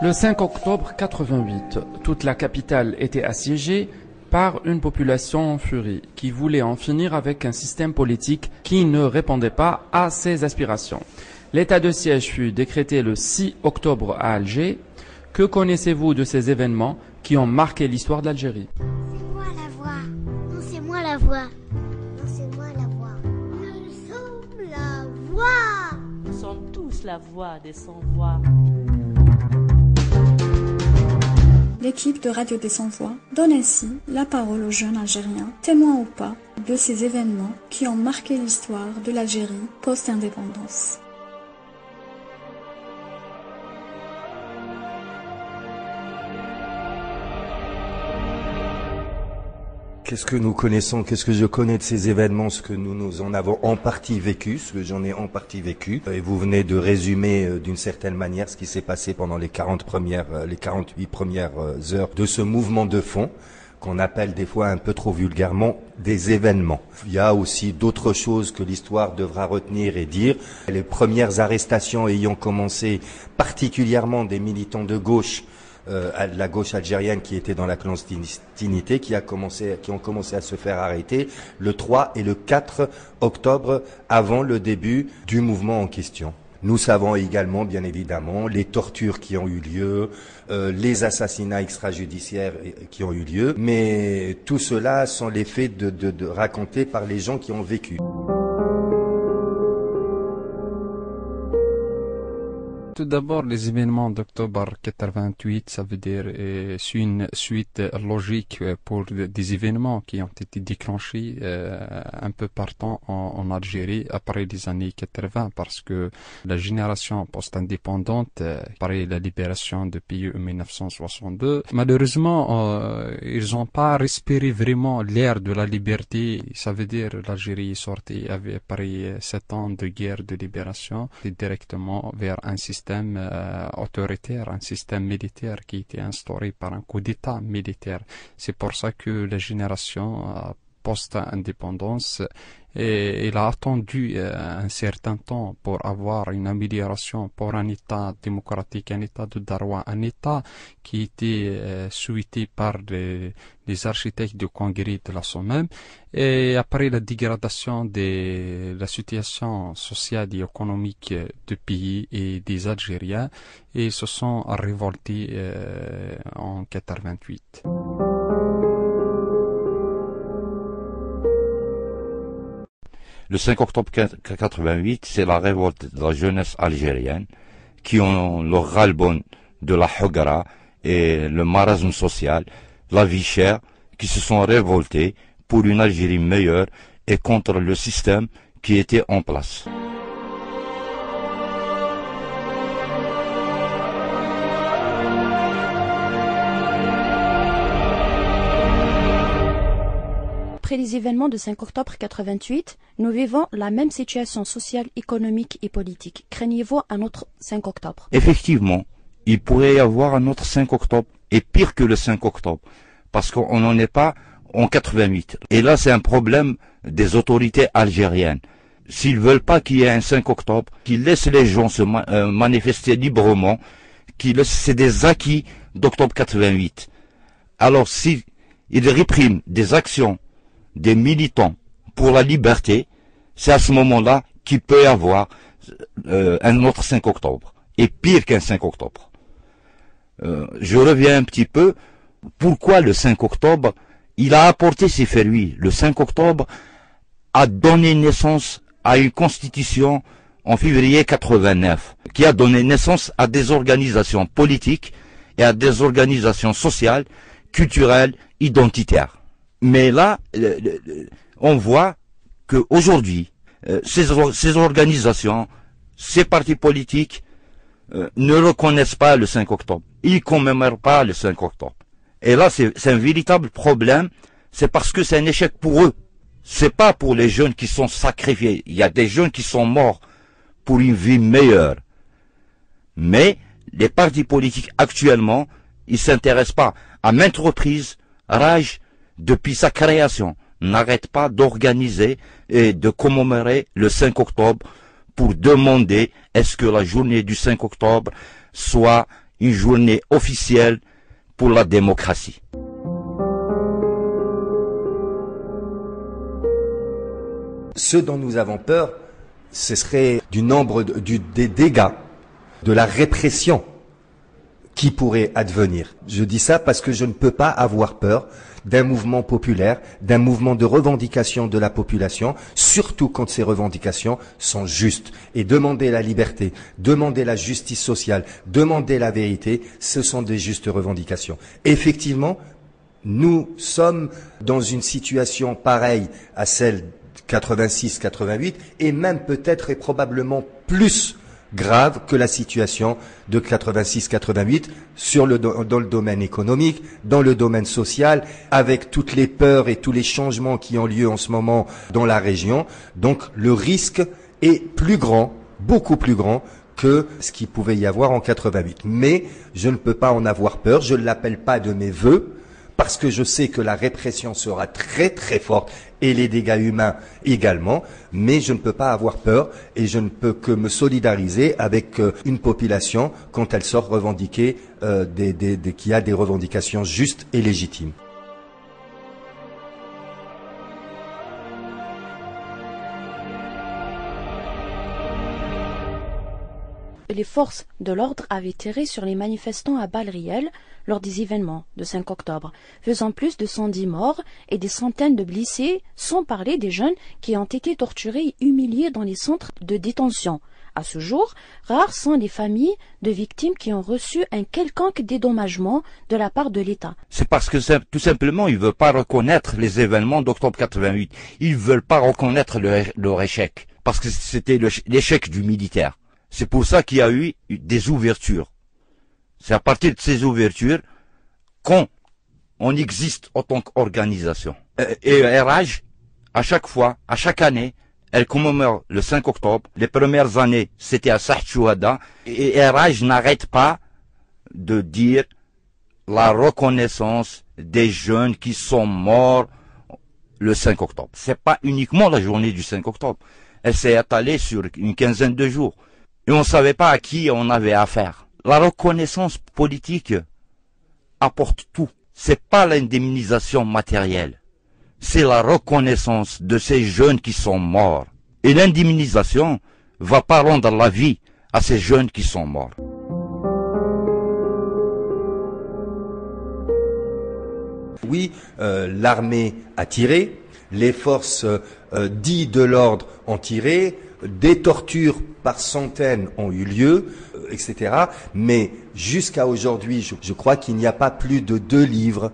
Le 5 octobre 88, toute la capitale était assiégée par une population en furie qui voulait en finir avec un système politique qui ne répondait pas à ses aspirations. L'état de siège fut décrété le 6 octobre à Alger. Que connaissez-vous de ces événements qui ont marqué l'histoire d'Algérie? C'est moi la voix. Non, c'est moi la voix. Non, c'est moi la voix. Nous sommes la voix. Nous sommes tous la voix des sans-voix. L'équipe de Radio des Sans-Voix donne ainsi la parole aux jeunes Algériens, témoins ou pas, de ces événements qui ont marqué l'histoire de l'Algérie post-indépendance. Qu'est-ce que nous connaissons, qu'est-ce que je connais de ces événements, ce que nous en avons en partie vécu, ce que j'en ai en partie vécu. Et vous venez de résumer d'une certaine manière ce qui s'est passé pendant les 48 premières heures de ce mouvement de fond, qu'on appelle des fois un peu trop vulgairement des événements. Il y a aussi d'autres choses que l'histoire devra retenir et dire. Les premières arrestations ayant commencé, particulièrement des militants de gauche, la gauche algérienne qui était dans la clandestinité, qui ont commencé à se faire arrêter le 3 et le 4 octobre avant le début du mouvement en question. Nous savons également, bien évidemment, les tortures qui ont eu lieu, les assassinats extrajudiciaires qui ont eu lieu, mais tout cela sont les faits de racontés par les gens qui ont vécu. Tout d'abord, les événements d'octobre 88, ça veut dire c'est une suite logique pour des événements qui ont été déclenchés un peu partout en Algérie après les années 80, parce que la génération post-indépendante, après la libération du pays en 1962, malheureusement, ils n'ont pas respiré vraiment l'air de la liberté. Ça veut dire l'Algérie est sortie après 7 ans de guerre de libération et directement vers un système autoritaire, un système militaire qui a été instauré par un coup d'État militaire. C'est pour ça que la génération post-indépendance il a attendu un certain temps pour avoir une amélioration pour un État démocratique, un État de droit, un État qui était souhaité par les architectes du Congrès de la Somme. Et après la dégradation de la situation sociale et économique du pays et des Algériens, ils se sont révoltés en 88. Le 5 octobre 88, c'est la révolte de la jeunesse algérienne qui ont le ras-le-bol de la Hogara et le marasme social, la vie chère, qui se sont révoltés pour une Algérie meilleure et contre le système qui était en place. Après les événements de 5 octobre 88, nous vivons la même situation sociale, économique et politique. Craignez-vous un autre 5 octobre? Effectivement, il pourrait y avoir un autre 5 octobre, et pire que le 5 octobre, parce qu'on n'en est pas en 88. Et là, c'est un problème des autorités algériennes. S'ils veulent pas qu'il y ait un 5 octobre, qu'ils laissent les gens se manifester librement, c'est des acquis d'octobre 88. Alors, s'ils répriment des actions des militants pour la liberté, c'est à ce moment-là qu'il peut y avoir un autre 5 octobre, et pire qu'un 5 octobre. Je reviens un petit peu, pourquoi le 5 octobre, il a apporté ses fruits. Le 5 octobre a donné naissance à une constitution en février 89, qui a donné naissance à des organisations politiques et à des organisations sociales, culturelles, identitaires. Mais là, on voit qu'aujourd'hui, ces organisations, ces partis politiques ne reconnaissent pas le 5 octobre. Ils ne commémorent pas le 5 octobre. Et là, c'est un véritable problème. C'est parce que c'est un échec pour eux. C'est pas pour les jeunes qui sont sacrifiés. Il y a des jeunes qui sont morts pour une vie meilleure. Mais les partis politiques actuellement, ils s'intéressent pas. À maintes reprises, Rage, depuis sa création, n'arrête pas d'organiser et de commémorer le 5 octobre pour demander est-ce que la journée du 5 octobre soit une journée officielle pour la démocratie. Ce dont nous avons peur, ce serait du nombre des dégâts, de la répression qui pourrait advenir. Je dis ça parce que je ne peux pas avoir peur d'un mouvement populaire, d'un mouvement de revendication de la population, surtout quand ces revendications sont justes. Et demander la liberté, demander la justice sociale, demander la vérité, ce sont des justes revendications. Effectivement, nous sommes dans une situation pareille à celle 86-88 et même peut-être et probablement plus grave que la situation de 86-88 dans le domaine économique, dans le domaine social, avec toutes les peurs et tous les changements qui ont lieu en ce moment dans la région. Donc le risque est plus grand, beaucoup plus grand que ce qu'il pouvait y avoir en 88. Mais je ne peux pas en avoir peur, je ne l'appelle pas de mes vœux, parce que je sais que la répression sera très très forte et les dégâts humains également, mais je ne peux pas avoir peur et je ne peux que me solidariser avec une population quand elle sort revendiquer qui a des revendications justes et légitimes. Les forces de l'ordre avaient tiré sur les manifestants à balles réelles lors des événements de 5 octobre, faisant plus de 110 morts et des centaines de blessés, sans parler des jeunes qui ont été torturés et humiliés dans les centres de détention. À ce jour, rares sont les familles de victimes qui ont reçu un quelconque dédommagement de la part de l'État. C'est parce que tout simplement, ils ne veulent pas reconnaître les événements d'octobre 88. Ils ne veulent pas reconnaître leur échec, parce que c'était l'échec du militaire. C'est pour ça qu'il y a eu des ouvertures. C'est à partir de ces ouvertures qu'on existe en tant qu'organisation. Et RH, à chaque fois, à chaque année, elle commémore le 5 octobre. Les premières années, c'était à Saht Chouhada. Et RH n'arrête pas de dire la reconnaissance des jeunes qui sont morts le 5 octobre. C'est pas uniquement la journée du 5 octobre. Elle s'est étalée sur une quinzaine de jours. Et on ne savait pas à qui on avait affaire. La reconnaissance politique apporte tout. C'est pas l'indemnisation matérielle. C'est la reconnaissance de ces jeunes qui sont morts. Et l'indemnisation va pas rendre la vie à ces jeunes qui sont morts. Oui, l'armée a tiré, les forces dites de l'ordre ont tiré, des tortures par centaines ont eu lieu, etc. Mais jusqu'à aujourd'hui, je crois qu'il n'y a pas plus de 2 livres.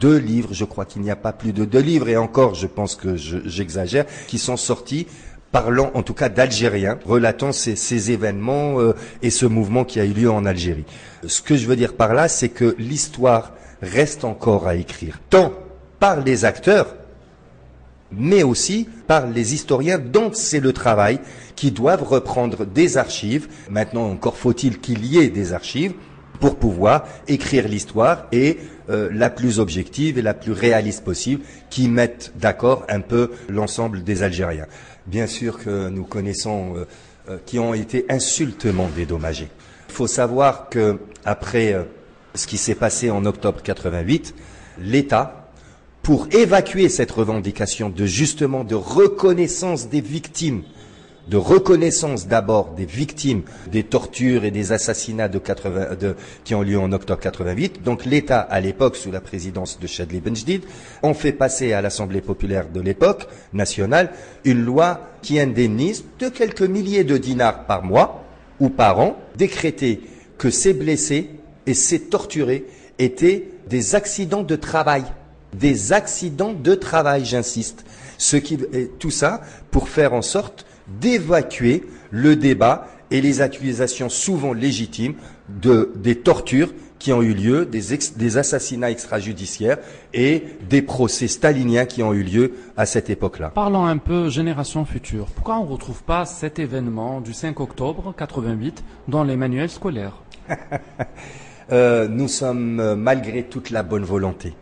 2 livres, je crois qu'il n'y a pas plus de 2 livres, et encore, je pense que j'exagère, qui sont sortis, parlant en tout cas d'Algériens, relatant ces événements et ce mouvement qui a eu lieu en Algérie. Ce que je veux dire par là, c'est que l'histoire reste encore à écrire, tant par les acteurs, mais aussi par les historiens dont c'est le travail, qui doivent reprendre des archives. Maintenant, encore faut-il qu'il y ait des archives pour pouvoir écrire l'histoire et la plus objective et la plus réaliste possible, qui mettent d'accord un peu l'ensemble des Algériens. Bien sûr que nous connaissons qui ont été insultement dédommagés. Il faut savoir que après ce qui s'est passé en octobre 88, l'État, pour évacuer cette revendication de reconnaissance des victimes, de reconnaissance d'abord des victimes des tortures et des assassinats qui ont lieu en octobre 88. Donc l'État, à l'époque, sous la présidence de Chadli Benjedid, ont fait passer à l'Assemblée populaire de l'époque, nationale, une loi qui indemnise de quelques milliers de dinars par mois ou par an, décréter que ces blessés et ces torturés étaient des accidents de travail. Des accidents de travail, j'insiste. Tout ça pour faire en sorte d'évacuer le débat et les accusations souvent légitimes des tortures qui ont eu lieu, des assassinats extrajudiciaires et des procès staliniens qui ont eu lieu à cette époque-là. Parlons un peu génération future. Pourquoi on ne retrouve pas cet événement du 5 octobre 88 dans les manuels scolaires? Nous sommes, malgré toute la bonne volonté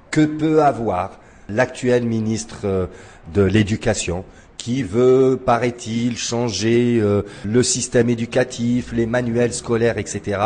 que peut avoir l'actuel ministre de l'Éducation, qui veut, paraît-il, changer le système éducatif, les manuels scolaires, etc.,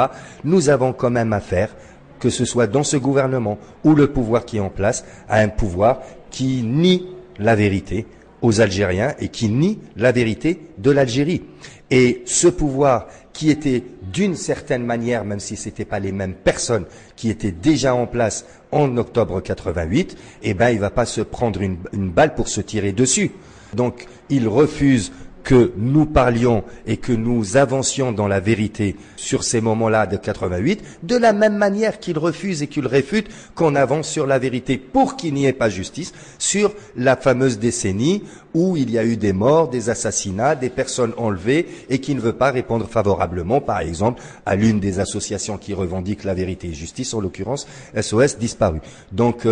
nous avons quand même affaire, que ce soit dans ce gouvernement ou le pouvoir qui est en place, à un pouvoir qui nie la vérité aux Algériens et qui nie la vérité de l'Algérie. Et ce pouvoir qui était d'une certaine manière, même si ce n'étaient pas les mêmes personnes qui étaient déjà en place en octobre 88, eh ben, il va pas se prendre une balle pour se tirer dessus. Donc, il refuse que nous parlions et que nous avancions dans la vérité sur ces moments-là de 88, de la même manière qu'il refuse et qu'il réfute qu'on avance sur la vérité pour qu'il n'y ait pas justice sur la fameuse décennie où il y a eu des morts, des assassinats, des personnes enlevées et qui ne veut pas répondre favorablement, par exemple, à l'une des associations qui revendique la vérité et justice, en l'occurrence SOS disparu. Donc,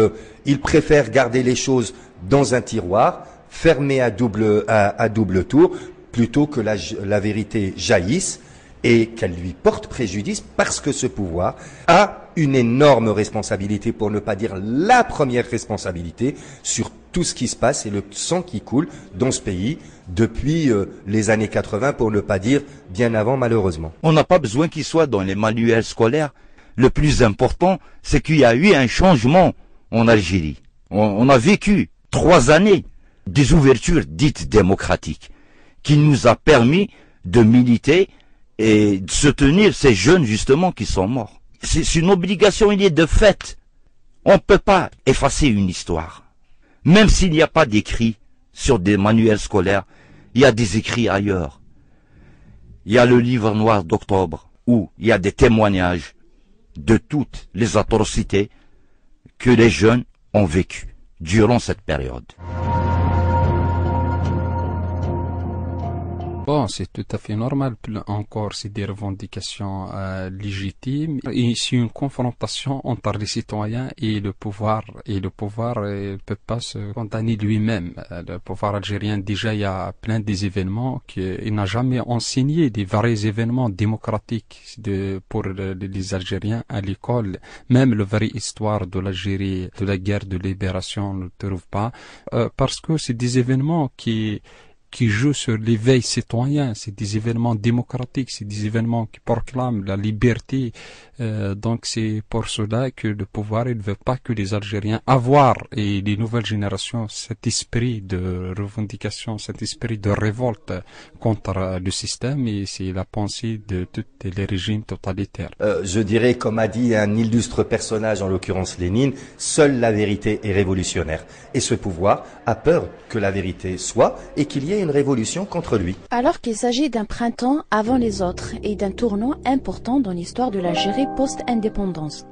il préfère garder les choses dans un tiroir, fermé à double tour, plutôt que la vérité jaillisse et qu'elle lui porte préjudice, parce que ce pouvoir a une énorme responsabilité, pour ne pas dire la première responsabilité, sur tout ce qui se passe et le sang qui coule dans ce pays depuis les années 80, pour ne pas dire bien avant, malheureusement. On n'a pas besoin qu'il soit dans les manuels scolaires. Le plus important, c'est qu'il y a eu un changement en Algérie. On a vécu 3 années des ouvertures dites démocratiques qui nous a permis de militer et de soutenir ces jeunes justement qui sont morts. C'est une obligation, il est de fait. On ne peut pas effacer une histoire. Même s'il n'y a pas d'écrit sur des manuels scolaires, il y a des écrits ailleurs. Il y a le livre noir d'octobre où il y a des témoignages de toutes les atrocités que les jeunes ont vécues durant cette période. Bon, c'est tout à fait normal. Encore, c'est des revendications légitimes. Et c'est une confrontation entre les citoyens et le pouvoir. Et le pouvoir ne peut pas se condamner lui-même. Le pouvoir algérien, déjà, il y a plein des événements qu'il n'a jamais enseigné, des vrais événements démocratiques pour les Algériens à l'école. Même la vraie histoire de l'Algérie, de la guerre de libération, on ne le trouve pas. Parce que c'est des événements qui jouent sur l'éveil citoyen, c'est des événements démocratiques, c'est des événements qui proclament la liberté. Donc c'est pour cela que le pouvoir, il ne veut pas que les Algériens avoir, et les nouvelles générations, cet esprit de revendication, cet esprit de révolte contre le système, et c'est la pensée de tous les régimes totalitaires. Je dirais, comme a dit un illustre personnage, en l'occurrence Lénine, seule la vérité est révolutionnaire. Et ce pouvoir a peur que la vérité soit et qu'il y ait une révolution contre lui. Alors qu'il s'agit d'un printemps avant les autres et d'un tournant important dans l'histoire de l'Algérie post-indépendance.